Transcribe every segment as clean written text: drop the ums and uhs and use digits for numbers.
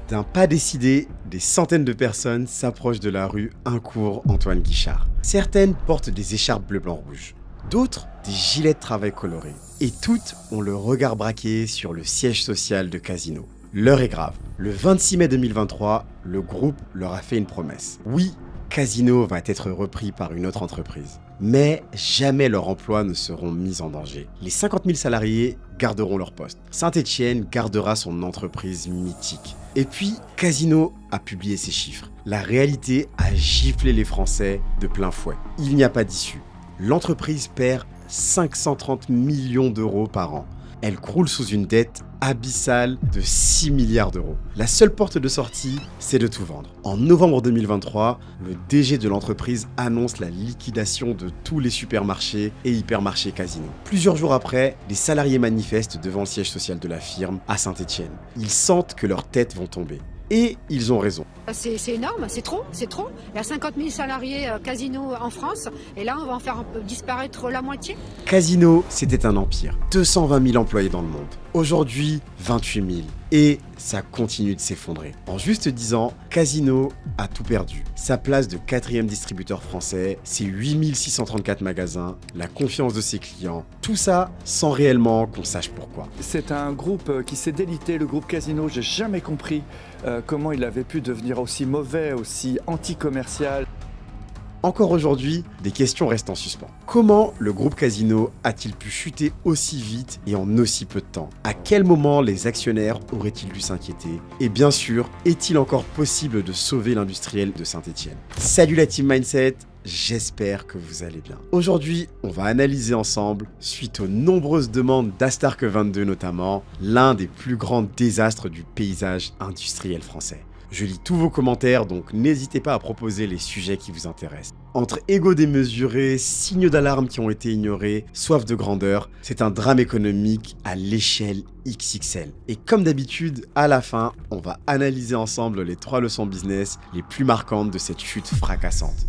D'un pas décidé, des centaines de personnes s'approchent de la rue Un Cours Antoine Guichard. Certaines portent des écharpes bleu blanc rouge, d'autres des gilets de travail colorés. Et toutes ont le regard braqué sur le siège social de Casino. L'heure est grave. Le 26 mai 2023, le groupe leur a fait une promesse. Oui, Casino va être repris par une autre entreprise. Mais jamais leurs emplois ne seront mis en danger. Les 50 000 salariés garderont leur poste. Saint-Etienne gardera son entreprise mythique. Et puis, Casino a publié ses chiffres. La réalité a giflé les Français de plein fouet. Il n'y a pas d'issue. L'entreprise perd 530 millions d'euros par an. Elle croule sous une dette abyssale de 6 milliards d'euros. La seule porte de sortie, c'est de tout vendre. En novembre 2023, le DG de l'entreprise annonce la liquidation de tous les supermarchés et hypermarchés Casino. Plusieurs jours après, les salariés manifestent devant le siège social de la firme à Saint-Etienne. Ils sentent que leurs têtes vont tomber. Et ils ont raison. C'est énorme, c'est trop. Il y a 50 000 salariés Casino en France, et là on va en faire disparaître la moitié. Casino, c'était un empire. 220 000 employés dans le monde. Aujourd'hui, 28 000. Et ça continue de s'effondrer. En juste 10 ans, Casino a tout perdu. Sa place de 4e distributeur français, ses 8 634 magasins, la confiance de ses clients. Tout ça sans réellement qu'on sache pourquoi. C'est un groupe qui s'est délité, le groupe Casino. J'ai jamais compris comment il avait pu devenir aussi mauvais, aussi anti-commercial. Encore aujourd'hui, des questions restent en suspens. Comment le groupe Casino a-t-il pu chuter aussi vite et en aussi peu de temps? À quel moment les actionnaires auraient-ils dû s'inquiéter? Et bien sûr, est-il encore possible de sauver l'industriel de Saint-Etienne? Salut la Team Mindset, j'espère que vous allez bien. Aujourd'hui, on va analyser ensemble, suite aux nombreuses demandes d'Astarque 22 notamment, l'un des plus grands désastres du paysage industriel français. Je lis tous vos commentaires, donc n'hésitez pas à proposer les sujets qui vous intéressent. Entre ego démesuré, signaux d'alarme qui ont été ignorés, soif de grandeur, c'est un drame économique à l'échelle XXL. Et comme d'habitude, à la fin, on va analyser ensemble les 3 leçons business les plus marquantes de cette chute fracassante.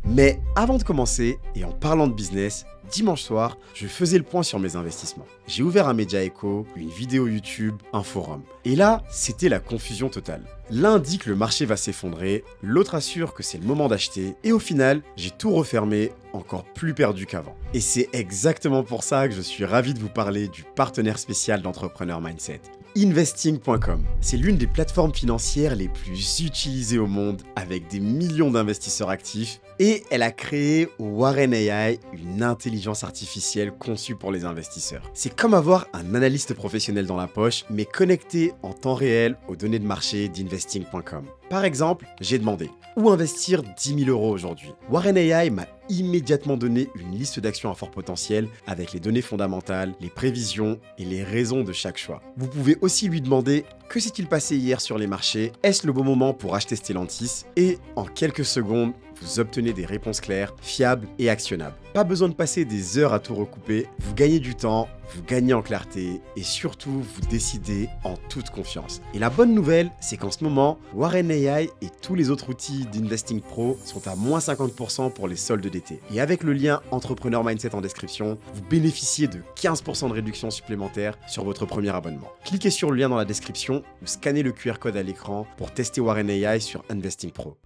Mais avant de commencer, et en parlant de business, dimanche soir, je faisais le point sur mes investissements. J'ai ouvert un média éco, une vidéo YouTube, un forum. Et là, c'était la confusion totale. L'un dit que le marché va s'effondrer, l'autre assure que c'est le moment d'acheter, et au final, j'ai tout refermé, encore plus perdu qu'avant. Et c'est exactement pour ça que je suis ravi de vous parler du partenaire spécial d'Entrepreneur Mindset. Investing.com. C'est l'une des plateformes financières les plus utilisées au monde avec des millions d'investisseurs actifs et elle a créé Warren AI, une intelligence artificielle conçue pour les investisseurs. C'est comme avoir un analyste professionnel dans la poche mais connecté en temps réel aux données de marché d'Investing.com. Par exemple, j'ai demandé où investir 10 000 € aujourd'hui. Warren AI m'a immédiatement donné une liste d'actions à fort potentiel avec les données fondamentales, les prévisions et les raisons de chaque choix. Vous pouvez aussi lui demander que s'est-il passé hier sur les marchés, est-ce le bon moment pour acheter Stellantis et en quelques secondes, vous obtenez des réponses claires, fiables et actionnables. Pas besoin de passer des heures à tout recouper, vous gagnez du temps, vous gagnez en clarté et surtout vous décidez en toute confiance. Et la bonne nouvelle, c'est qu'en ce moment, Warren AI et tous les autres outils d'Investing Pro sont à moins 50% pour les soldes d'été. Et avec le lien Entrepreneur Mindset en description, vous bénéficiez de 15% de réduction supplémentaire sur votre premier abonnement. Cliquez sur le lien dans la description ou scannez le QR code à l'écran pour tester Warren AI sur Investing Pro.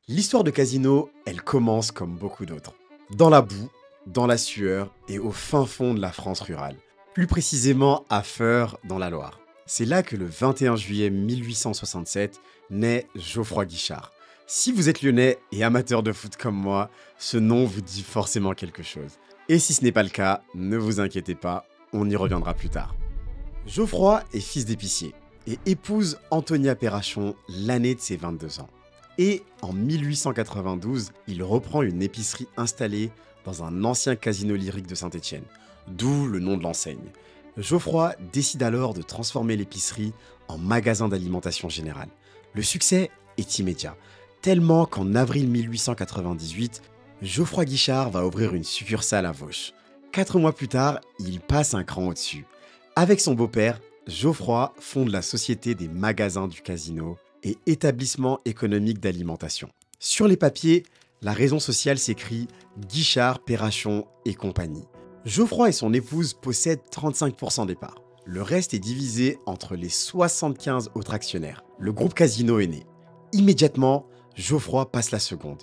L'histoire de Casino, elle commence comme beaucoup d'autres. Dans la boue, dans la sueur et au fin fond de la France rurale. Plus précisément à Feurs, dans la Loire. C'est là que le 21 juillet 1867 naît Geoffroy Guichard. Si vous êtes lyonnais et amateur de foot comme moi, ce nom vous dit forcément quelque chose. Et si ce n'est pas le cas, ne vous inquiétez pas, on y reviendra plus tard. Geoffroy est fils d'épicier et épouse Antonia Perrachon l'année de ses 22 ans. Et en 1892, il reprend une épicerie installée dans un ancien casino lyrique de Saint-Etienne, d'où le nom de l'enseigne. Geoffroy décide alors de transformer l'épicerie en magasin d'alimentation générale. Le succès est immédiat, tellement qu'en avril 1898, Geoffroy Guichard va ouvrir une succursale à Vauche. 4 mois plus tard, il passe un cran au-dessus. Avec son beau-père, Geoffroy fonde la Société des magasins du casino et établissement économique d'alimentation. Sur les papiers, La raison sociale s'écrit Guichard, Perrachon et compagnie. Geoffroy et son épouse possèdent 35% des parts. Le reste est divisé entre les 75 autres actionnaires. Le groupe Casino est né. Immédiatement, Geoffroy passe la seconde.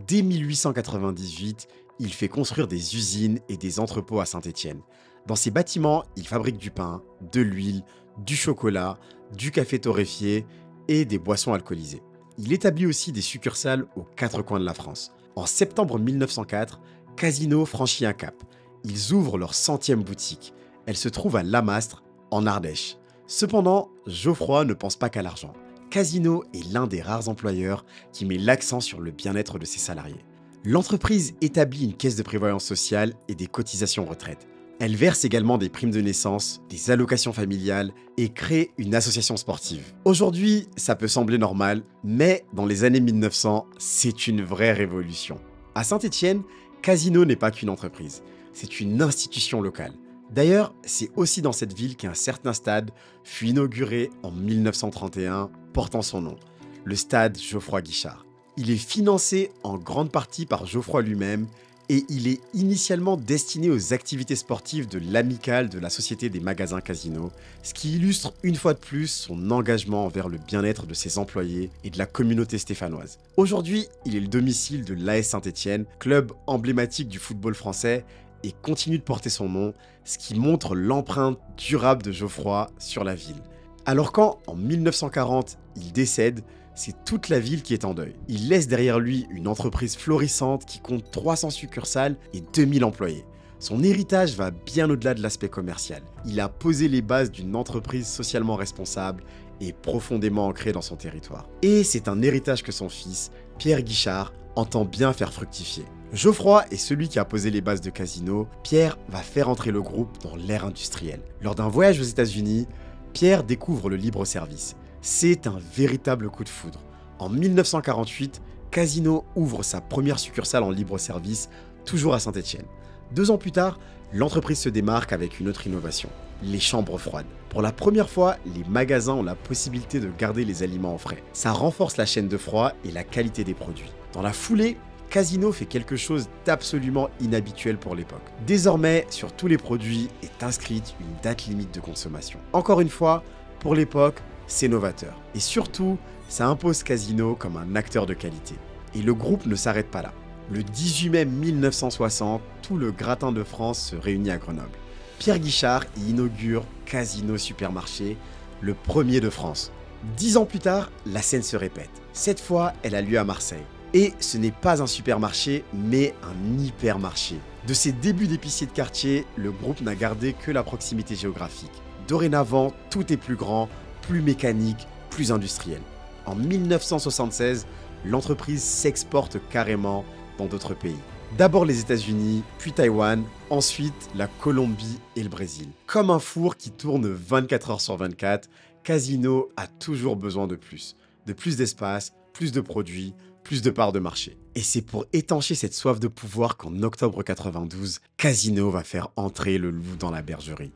Dès 1898, il fait construire des usines et des entrepôts à Saint-Étienne. Dans ces bâtiments, il fabrique du pain, de l'huile, du chocolat, du café torréfié et des boissons alcoolisées. Il établit aussi des succursales aux quatre coins de la France. En septembre 1904, Casino franchit un cap. Ils ouvrent leur 100e boutique. Elle se trouve à Lamastre, en Ardèche. Cependant, Geoffroy ne pense pas qu'à l'argent. Casino est l'un des rares employeurs qui met l'accent sur le bien-être de ses salariés. L'entreprise établit une caisse de prévoyance sociale et des cotisations retraite. Elle verse également des primes de naissance, des allocations familiales et crée une association sportive. Aujourd'hui, ça peut sembler normal, mais dans les années 1900, c'est une vraie révolution. À Saint-Étienne, Casino n'est pas qu'une entreprise, c'est une institution locale. D'ailleurs, c'est aussi dans cette ville qu'un certain stade fut inauguré en 1931, portant son nom, le stade Geoffroy Guichard. Il est financé en grande partie par Geoffroy lui-même et il est initialement destiné aux activités sportives de l'amicale de la Société des magasins Casino, ce qui illustre une fois de plus son engagement envers le bien-être de ses employés et de la communauté stéphanoise. Aujourd'hui, il est le domicile de l'AS Saint-Étienne, club emblématique du football français, et continue de porter son nom, ce qui montre l'empreinte durable de Geoffroy sur la ville. Alors quand, en 1940, il décède, c'est toute la ville qui est en deuil. Il laisse derrière lui une entreprise florissante qui compte 300 succursales et 2000 employés. Son héritage va bien au-delà de l'aspect commercial. Il a posé les bases d'une entreprise socialement responsable et profondément ancrée dans son territoire. Et c'est un héritage que son fils, Pierre Guichard, entend bien faire fructifier. Geoffroy est celui qui a posé les bases de Casino. Pierre va faire entrer le groupe dans l'ère industrielle. Lors d'un voyage aux États-Unis, Pierre découvre le libre-service. C'est un véritable coup de foudre. En 1948, Casino ouvre sa première succursale en libre-service, toujours à Saint-Étienne. 2 ans plus tard, l'entreprise se démarque avec une autre innovation, les chambres froides. Pour la première fois, les magasins ont la possibilité de garder les aliments en frais. Ça renforce la chaîne de froid et la qualité des produits. Dans la foulée, Casino fait quelque chose d'absolument inhabituel pour l'époque. Désormais, sur tous les produits est inscrite une date limite de consommation. Encore une fois, pour l'époque, c'est novateur. Et surtout, ça impose Casino comme un acteur de qualité. Et le groupe ne s'arrête pas là. Le 18 mai 1960, tout le gratin de France se réunit à Grenoble. Pierre Guichard y inaugure Casino Supermarché, le premier de France. 10 ans plus tard, la scène se répète. Cette fois, elle a lieu à Marseille. Et ce n'est pas un supermarché, mais un hypermarché. De ses débuts d'épicier de quartier, le groupe n'a gardé que la proximité géographique. Dorénavant, tout est plus grand, plus mécanique, plus industriel. En 1976, l'entreprise s'exporte carrément dans d'autres pays. D'abord les États-Unis, puis Taïwan, ensuite la Colombie et le Brésil. Comme un four qui tourne 24 heures sur 24, Casino a toujours besoin de plus d'espace, plus de produits, plus de parts de marché. Et c'est pour étancher cette soif de pouvoir qu'en octobre 92, Casino va faire entrer le loup dans la bergerie.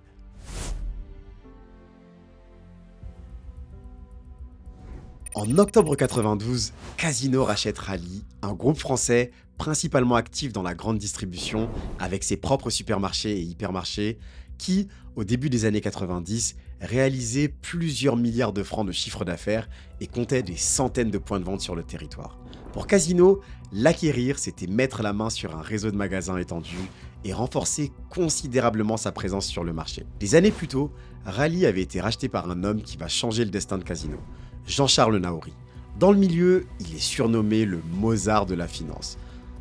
En octobre 92, Casino rachète Rallye, un groupe français principalement actif dans la grande distribution avec ses propres supermarchés et hypermarchés qui, au début des années 90, réalisait plusieurs milliards de francs de chiffre d'affaires et comptait des centaines de points de vente sur le territoire. Pour Casino, l'acquérir, c'était mettre la main sur un réseau de magasins étendu et renforcer considérablement sa présence sur le marché. Des années plus tôt, Rallye avait été racheté par un homme qui va changer le destin de Casino, Jean-Charles Naouri. Dans le milieu, il est surnommé le Mozart de la finance.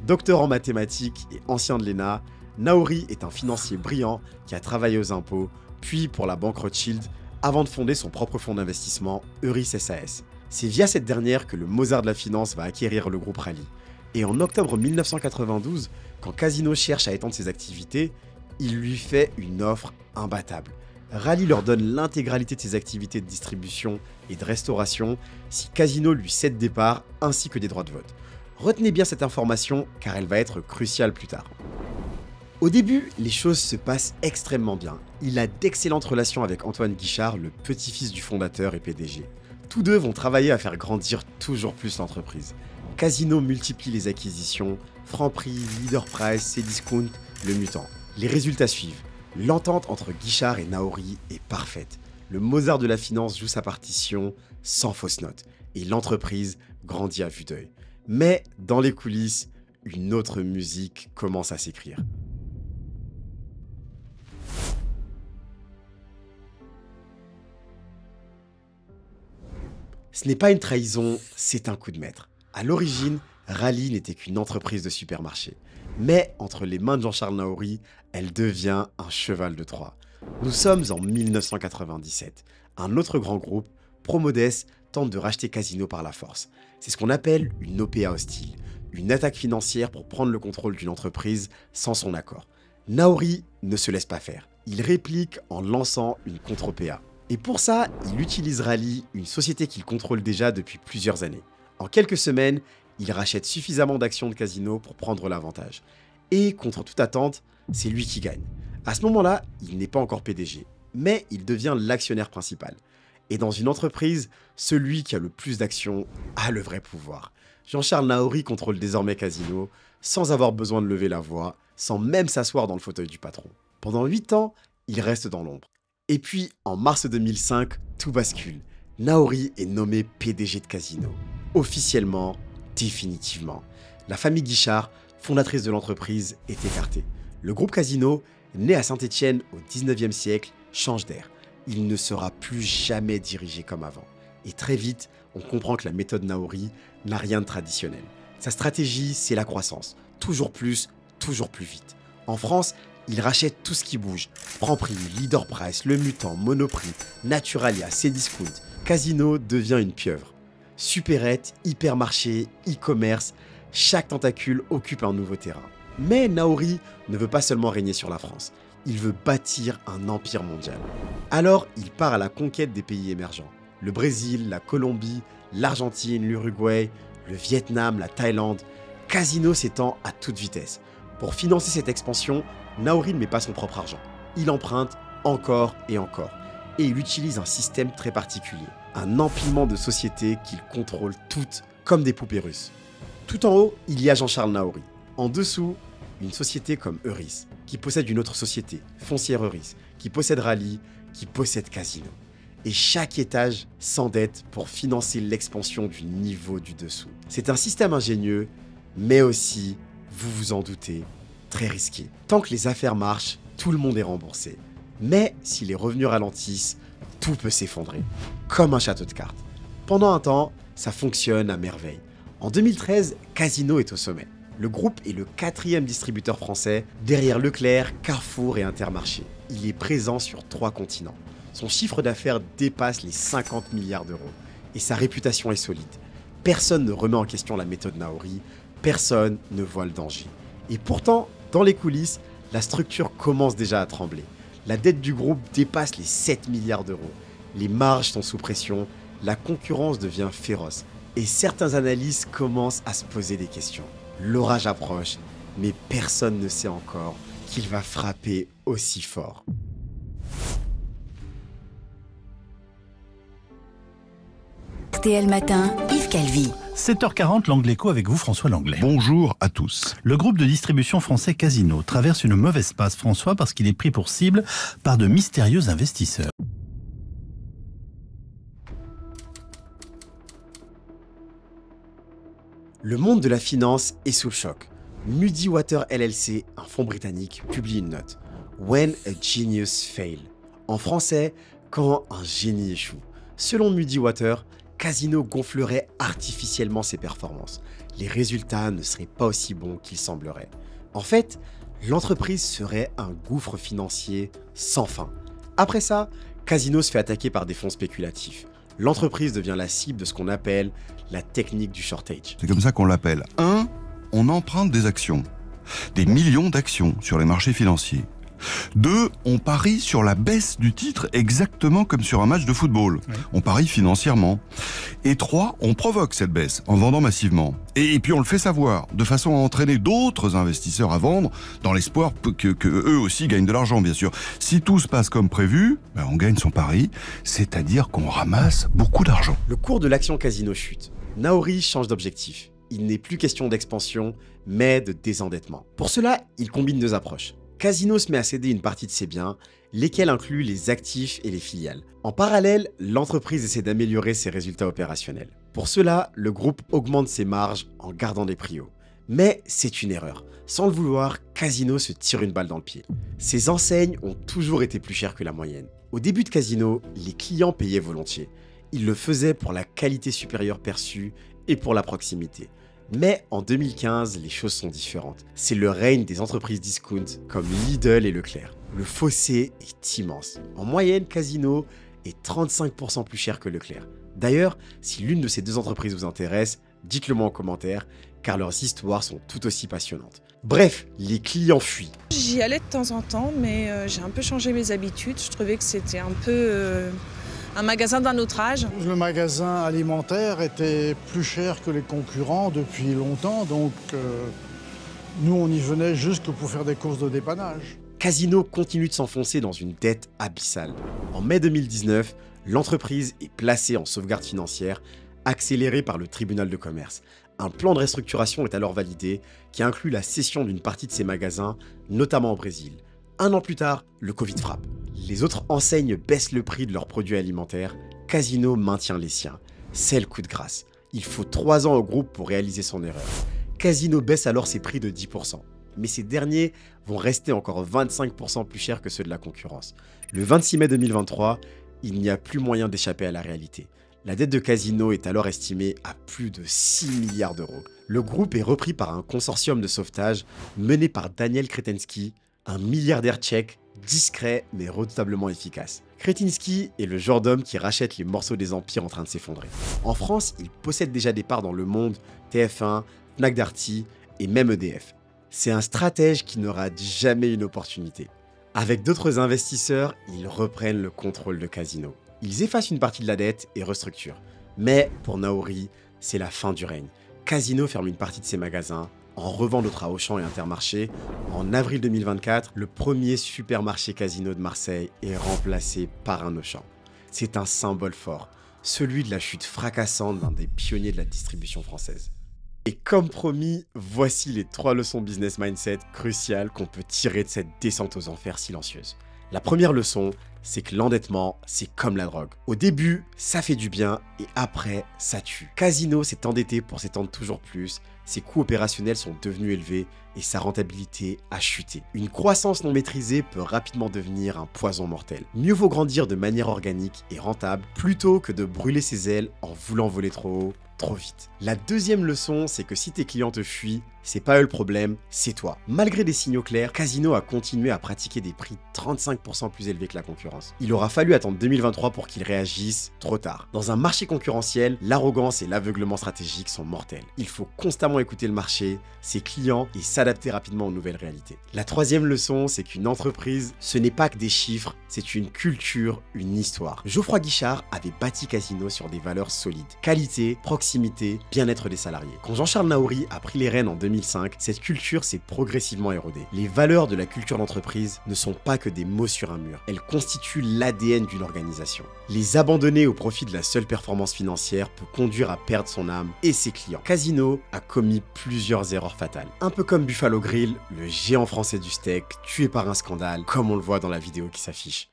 Docteur en mathématiques et ancien de l'ENA, Naouri est un financier brillant qui a travaillé aux impôts, puis pour la banque Rothschild, avant de fonder son propre fonds d'investissement, Euris SAS. C'est via cette dernière que le Mozart de la finance va acquérir le groupe Rallye. Et en octobre 1992, quand Casino cherche à étendre ses activités, il lui fait une offre imbattable. Rallye leur donne l'intégralité de ses activités de distribution et de restauration si Casino lui cède des parts ainsi que des droits de vote. Retenez bien cette information car elle va être cruciale plus tard. Au début, les choses se passent extrêmement bien. Il a d'excellentes relations avec Antoine Guichard, le petit-fils du fondateur et PDG. Tous deux vont travailler à faire grandir toujours plus l'entreprise. Casino multiplie les acquisitions, Franprix, Leader Price, Cdiscount, Le Mutant. Les résultats suivent. L'entente entre Guichard et Naori est parfaite. Le Mozart de la finance joue sa partition sans fausse note et l'entreprise grandit à vue d'œil. Mais dans les coulisses, une autre musique commence à s'écrire. Ce n'est pas une trahison, c'est un coup de maître. À l'origine, Rallye n'était qu'une entreprise de supermarché. Mais entre les mains de Jean-Charles Naori, elle devient un cheval de Troie. Nous sommes en 1997. Un autre grand groupe, Promodes, tente de racheter Casino par la force. C'est ce qu'on appelle une OPA hostile, une attaque financière pour prendre le contrôle d'une entreprise sans son accord. Naori ne se laisse pas faire. Il réplique en lançant une contre-OPA. Et pour ça, il utilise Rallye, une société qu'il contrôle déjà depuis plusieurs années. En quelques semaines, il rachète suffisamment d'actions de Casino pour prendre l'avantage. Et contre toute attente, c'est lui qui gagne. À ce moment-là, il n'est pas encore PDG, mais il devient l'actionnaire principal. Et dans une entreprise, celui qui a le plus d'actions a le vrai pouvoir. Jean-Charles Naori contrôle désormais Casino, sans avoir besoin de lever la voix, sans même s'asseoir dans le fauteuil du patron. Pendant 8 ans, il reste dans l'ombre. Et puis, en mars 2005, tout bascule. Naori est nommé PDG de Casino. Officiellement, définitivement. La famille Guichard, fondatrice de l'entreprise, est écartée. Le groupe Casino, né à Saint-Étienne au 19e siècle, change d'air. Il ne sera plus jamais dirigé comme avant. Et très vite, on comprend que la méthode Naori n'a rien de traditionnel. Sa stratégie, c'est la croissance. Toujours plus vite. En France, il rachète tout ce qui bouge. Franprix, Leader Price, Le Mutant, Monoprix, Naturalia, Cdiscount. Casino devient une pieuvre. Supérette, hypermarché, e-commerce, chaque tentacule occupe un nouveau terrain. Mais Naori ne veut pas seulement régner sur la France. Il veut bâtir un empire mondial. Alors, il part à la conquête des pays émergents. Le Brésil, la Colombie, l'Argentine, l'Uruguay, le Vietnam, la Thaïlande. Casino s'étend à toute vitesse. Pour financer cette expansion, Naori ne met pas son propre argent. Il emprunte encore et encore. Et il utilise un système très particulier. Un empilement de sociétés qu'il contrôle toutes comme des poupées russes. Tout en haut, il y a Jean-Charles Naori. En dessous, une société comme Euris, qui possède une autre société, Foncière Euris, qui possède Rallye, qui possède Casino. Et chaque étage s'endette pour financer l'expansion du niveau du dessous. C'est un système ingénieux, mais aussi, vous vous en doutez, très risqué. Tant que les affaires marchent, tout le monde est remboursé. Mais si les revenus ralentissent, tout peut s'effondrer, comme un château de cartes. Pendant un temps, ça fonctionne à merveille. En 2013, Casino est au sommet. Le groupe est le 4e distributeur français, derrière Leclerc, Carrefour et Intermarché. Il est présent sur 3 continents. Son chiffre d'affaires dépasse les 50 milliards d'euros. Et sa réputation est solide. Personne ne remet en question la méthode Naori, personne ne voit le danger. Et pourtant, dans les coulisses, la structure commence déjà à trembler. La dette du groupe dépasse les 7 milliards d'euros. Les marges sont sous pression, la concurrence devient féroce. Et certains analystes commencent à se poser des questions. L'orage approche, mais personne ne sait encore qu'il va frapper aussi fort. RTL Matin, Yves Calvi. 7h40, l'Angleco avec vous, François Langlais. Bonjour à tous. Le groupe de distribution français Casino traverse une mauvaise passe, François, parce qu'il est pris pour cible par de mystérieux investisseurs. Le monde de la finance est sous le choc. Muddy Waters LLC, un fonds britannique, publie une note. When a genius fail. En français, quand un génie échoue. Selon Muddy Waters, Casino gonflerait artificiellement ses performances. Les résultats ne seraient pas aussi bons qu'il semblerait. En fait, l'entreprise serait un gouffre financier sans fin. Après ça, Casino se fait attaquer par des fonds spéculatifs. L'entreprise devient la cible de ce qu'on appelle la technique du shortage. C'est comme ça qu'on l'appelle. 1. On emprunte des actions. Des millions d'actions sur les marchés financiers. 2. On parie sur la baisse du titre exactement comme sur un match de football. Oui. On parie financièrement. Et 3. On provoque cette baisse en vendant massivement. Et puis on le fait savoir, de façon à entraîner d'autres investisseurs à vendre, dans l'espoir que eux aussi gagnent de l'argent, bien sûr. Si tout se passe comme prévu, on gagne son pari, c'est-à-dire qu'on ramasse beaucoup d'argent. Le cours de l'action Casino chute. Naori change d'objectif. il n'est plus question d'expansion, mais de désendettement. Pour cela, il combine deux approches. Casino se met à céder une partie de ses biens, lesquels incluent les actifs et les filiales. En parallèle, l'entreprise essaie d'améliorer ses résultats opérationnels. Pour cela, le groupe augmente ses marges en gardant des prix hauts. Mais c'est une erreur. Sans le vouloir, Casino se tire une balle dans le pied. Ses enseignes ont toujours été plus chères que la moyenne. Au début de Casino, les clients payaient volontiers. Ils le faisaient pour la qualité supérieure perçue et pour la proximité. Mais en 2015, les choses sont différentes. C'est le règne des entreprises discount comme Lidl et Leclerc. Le fossé est immense. En moyenne, Casino est 35% plus cher que Leclerc. D'ailleurs, si l'une de ces deux entreprises vous intéresse, dites-le moi en commentaire, car leurs histoires sont tout aussi passionnantes. Bref, les clients fuient. J'y allais de temps en temps, mais j'ai un peu changé mes habitudes. Je trouvais que c'était un peu un magasin d'un autre âge. Le magasin alimentaire était plus cher que les concurrents depuis longtemps, donc nous on y venait juste que pour faire des courses de dépannage. Casino continue de s'enfoncer dans une dette abyssale. En mai 2019, l'entreprise est placée en sauvegarde financière, accélérée par le tribunal de commerce. Un plan de restructuration est alors validé, qui inclut la cession d'une partie de ses magasins, notamment au Brésil. Un an plus tard, le Covid frappe. Les autres enseignes baissent le prix de leurs produits alimentaires, Casino maintient les siens. C'est le coup de grâce. Il faut 3 ans au groupe pour réaliser son erreur. Casino baisse alors ses prix de 10%. Mais ces derniers vont rester encore 25% plus chers que ceux de la concurrence. Le 26 mai 2023, il n'y a plus moyen d'échapper à la réalité. La dette de Casino est alors estimée à plus de 6 milliards d'euros. Le groupe est repris par un consortium de sauvetage mené par Daniel Křetínský, un milliardaire tchèque discret mais redoutablement efficace. Křetínský est le genre d'homme qui rachète les morceaux des empires en train de s'effondrer. En France, il possède déjà des parts dans Le Monde, TF1, Fnac Darty et même EDF. C'est un stratège qui ne rate jamais une opportunité. Avec d'autres investisseurs, ils reprennent le contrôle de Casino. Ils effacent une partie de la dette et restructurent. Mais pour Naouri, c'est la fin du règne. Casino ferme une partie de ses magasins, en revend d'autres à Auchan et Intermarché. En avril 2024, le premier supermarché Casino de Marseille est remplacé par un Auchan. C'est un symbole fort, celui de la chute fracassante d'un des pionniers de la distribution française. Et comme promis, voici les 3 leçons business mindset cruciales qu'on peut tirer de cette descente aux enfers silencieuse. La première leçon, c'est que l'endettement, c'est comme la drogue. Au début, ça fait du bien et après, ça tue. Casino s'est endetté pour s'étendre toujours plus, ses coûts opérationnels sont devenus élevés et sa rentabilité a chuté. Une croissance non maîtrisée peut rapidement devenir un poison mortel. Mieux vaut grandir de manière organique et rentable plutôt que de brûler ses ailes en voulant voler trop haut, trop vite. La deuxième leçon, c'est que si tes clients te fuient, c'est pas eux le problème, c'est toi. Malgré des signaux clairs, Casino a continué à pratiquer des prix 35% plus élevés que la concurrence. Il aura fallu attendre 2023 pour qu'ils réagissent, trop tard. Dans un marché concurrentiel, l'arrogance et l'aveuglement stratégique sont mortels. Il faut constamment écouter le marché, ses clients et s'adapter rapidement aux nouvelles réalités. La troisième leçon, c'est qu'une entreprise, ce n'est pas que des chiffres, c'est une culture, une histoire. Geoffroy Guichard avait bâti Casino sur des valeurs solides. Qualité, proximité, bien-être des salariés. Quand Jean-Charles Naouri a pris les rênes en 2005, cette culture s'est progressivement érodée. Les valeurs de la culture d'entreprise ne sont pas que des mots sur un mur. Elles constituent l'ADN d'une organisation. Les abandonner au profit de la seule performance financière peut conduire à perdre son âme et ses clients. Casino a commis plusieurs erreurs fatales. Un peu comme Buffalo Grill, le géant français du steak, tué par un scandale, comme on le voit dans la vidéo qui s'affiche.